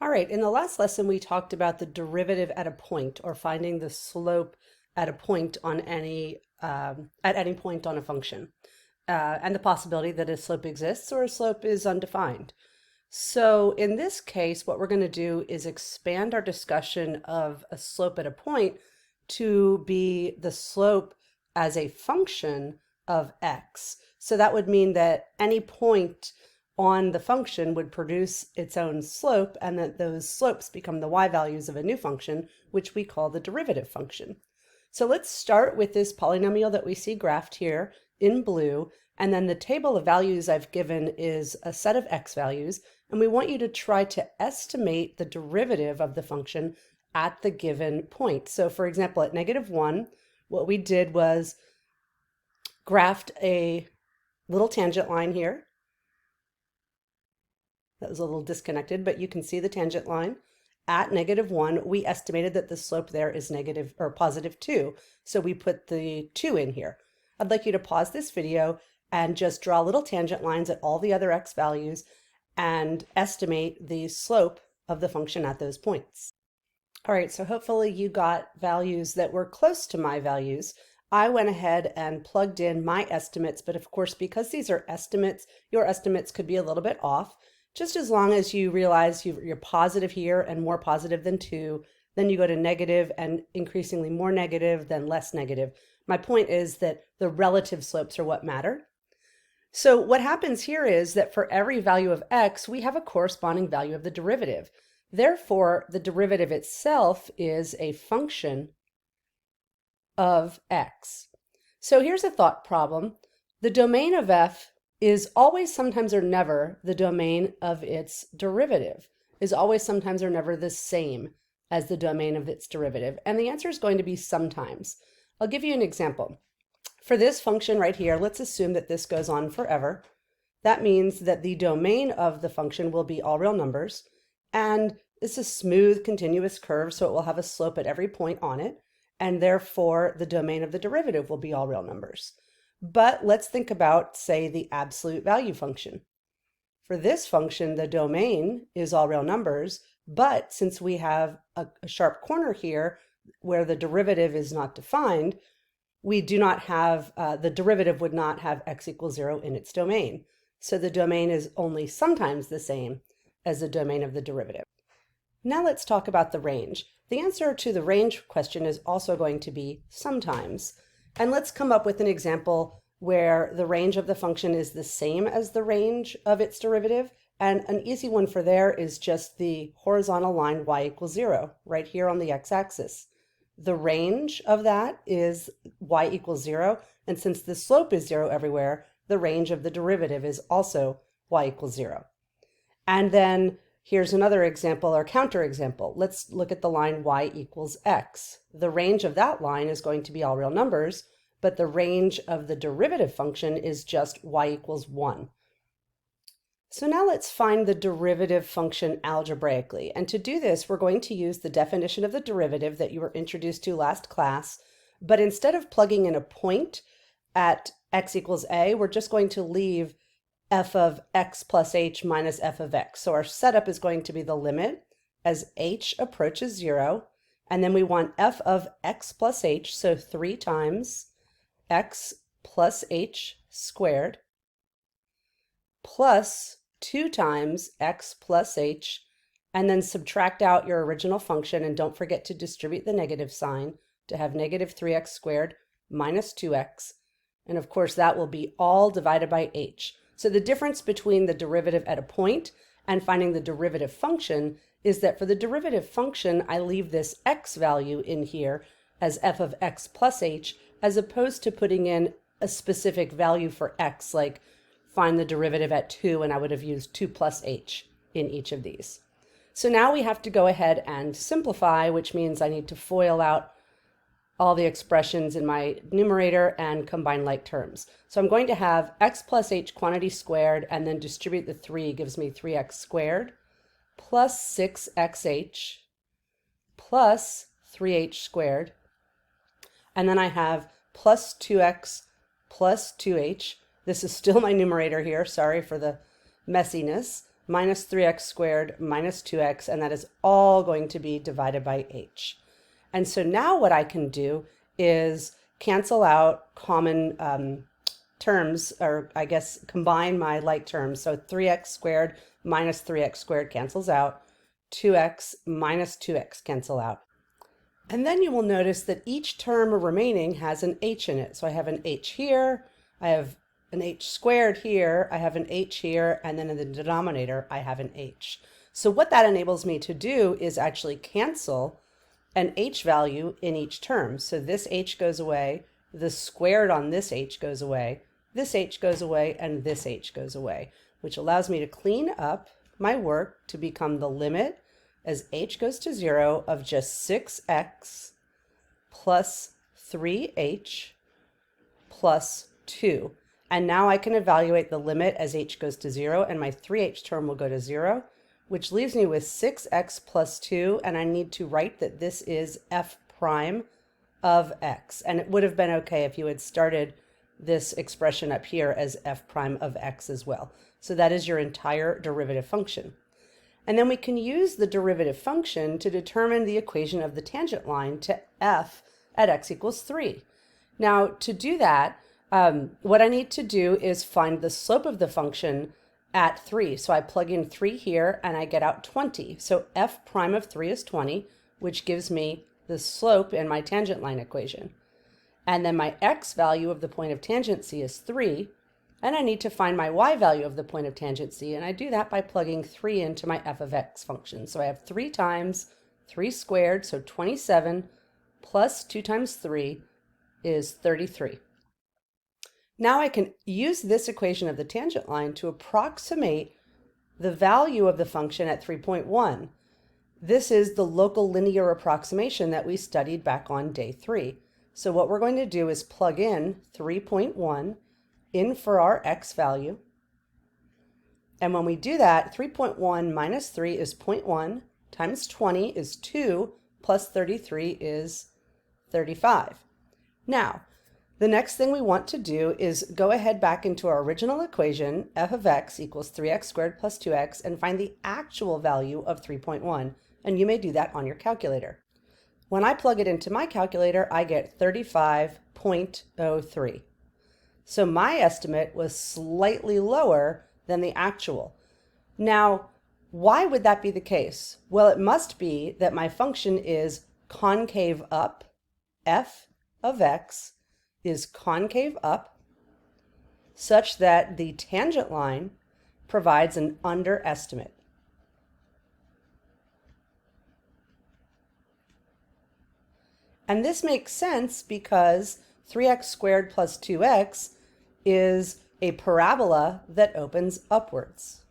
All right, in the last lesson, we talked about the derivative at a point, or finding the slope at a point on at any point on a function, and the possibility that a slope exists or a slope is undefined. So in this case, what we're going to do is expand our discussion of a slope at a point to be the slope as a function of x. So that would mean that any point on the function would produce its own slope, and that those slopes become the y values of a new function, which we call the derivative function. So let's start with this polynomial that we see graphed here in blue, and then the table of values I've given is a set of x values, and we want you to try to estimate the derivative of the function at the given point. So for example, at -1, what we did was graphed a little tangent line here. That was a little disconnected, but you can see the tangent line. At -1, we estimated that the slope there is negative or +2. So we put the 2 in here. I'd like you to pause this video and just draw little tangent lines at all the other x values and estimate the slope of the function at those points. All right, so hopefully you got values that were close to my values. I went ahead and plugged in my estimates, but of course, because these are estimates, your estimates could be a little bit off. Just as long as you realize you're positive here and more positive than 2, then you go to negative and increasingly more negative, then less negative. My point is that the relative slopes are what matter. So what happens here is that for every value of x, we have a corresponding value of the derivative. Therefore, the derivative itself is a function of x. So here's a thought problem. The domain of f is always, sometimes, or never the domain of its derivative, is always, sometimes, or never the same as the domain of its derivative. And the answer is going to be sometimes. I'll give you an example. For this function right here, let's assume that this goes on forever. That means that the domain of the function will be all real numbers, and it's a smooth, continuous curve, so it will have a slope at every point on it, and therefore the domain of the derivative will be all real numbers. But let's think about, say, the absolute value function. For this function, the domain is all real numbers, but since we have a sharp corner here where the derivative is not defined, we do not have, the derivative would not have x equals 0 in its domain. So the domain is only sometimes the same as the domain of the derivative. Now let's talk about the range. The answer to the range question is also going to be sometimes. And let's come up with an example where the range of the function is the same as the range of its derivative. And an easy one for there is just the horizontal line y equals 0, right here on the x-axis. The range of that is y equals 0, and since the slope is 0 everywhere, the range of the derivative is also y equals 0. And then here's another example or counterexample. Let's look at the line y equals x. The range of that line is going to be all real numbers, but the range of the derivative function is just y equals 1. So now let's find the derivative function algebraically. And to do this, we're going to use the definition of the derivative that you were introduced to last class. But instead of plugging in a point at x equals a, we're just going to leave f of x plus h minus f of x. So our setup is going to be the limit as h approaches 0. And then we want f of x plus h, so 3 times x plus h squared, plus 2 times x plus h, and then subtract out your original function, and don't forget to distribute the negative sign to have negative 3x squared minus 2x, and of course that will be all divided by h. So the difference between the derivative at a point and finding the derivative function is that for the derivative function, I leave this x value in here as f of x plus h, as opposed to putting in a specific value for x, like find the derivative at 2, and I would have used 2 plus h in each of these. So now we have to go ahead and simplify, which means I need to FOIL out all the expressions in my numerator and combine like terms. So I'm going to have x plus h quantity squared, and then distribute the 3 gives me 3x squared plus 6xh plus 3h squared. And then I have plus 2x plus 2h. This is still my numerator here, sorry for the messiness, minus 3x squared minus 2x, and that is all going to be divided by h. And so now what I can do is cancel out common terms, or I guess combine my like terms. So 3x squared minus 3x squared cancels out. 2x minus 2x cancel out. And then you will notice that each term remaining has an h in it. So I have an h here, I have an h squared here, I have an h here, and then in the denominator I have an h. So what that enables me to do is actually cancel an h value in each term. So this h goes away, the squared on this h goes away, this h goes away, and this h goes away, which allows me to clean up my work to become the limit as h goes to 0 of just 6x plus 3h plus 2. And now I can evaluate the limit as h goes to 0, and my 3h term will go to 0, which leaves me with 6x plus 2, and I need to write that this is f prime of x. And it would have been okay if you had started this expression up here as f prime of x as well. So that is your entire derivative function. And then we can use the derivative function to determine the equation of the tangent line to f at x equals 3. Now, to do that, what I need to do is find the slope of the function at 3. So I plug in 3 here and I get out 20. So f prime of 3 is 20, which gives me the slope in my tangent line equation. And then my x value of the point of tangency is 3. And I need to find my y value of the point of tangency, and I do that by plugging 3 into my f of x function. So I have 3 times 3 squared, so 27, plus 2 times 3 is 33. Now I can use this equation of the tangent line to approximate the value of the function at 3.1. This is the local linear approximation that we studied back on day 3. So what we're going to do is plug in 3.1 in for our x value. And when we do that, 3.1 minus 3 is 0.1 times 20 is 2 plus 33 is 35. Now, the next thing we want to do is go ahead back into our original equation, f of x equals 3x squared plus 2x, and find the actual value of 3.1. And you may do that on your calculator. When I plug it into my calculator, I get 35.03. So my estimate was slightly lower than the actual. Now, why would that be the case? Well, it must be that my function is concave up. F of x is concave up such that the tangent line provides an underestimate. And this makes sense because 3x squared plus 2x is a parabola that opens upwards.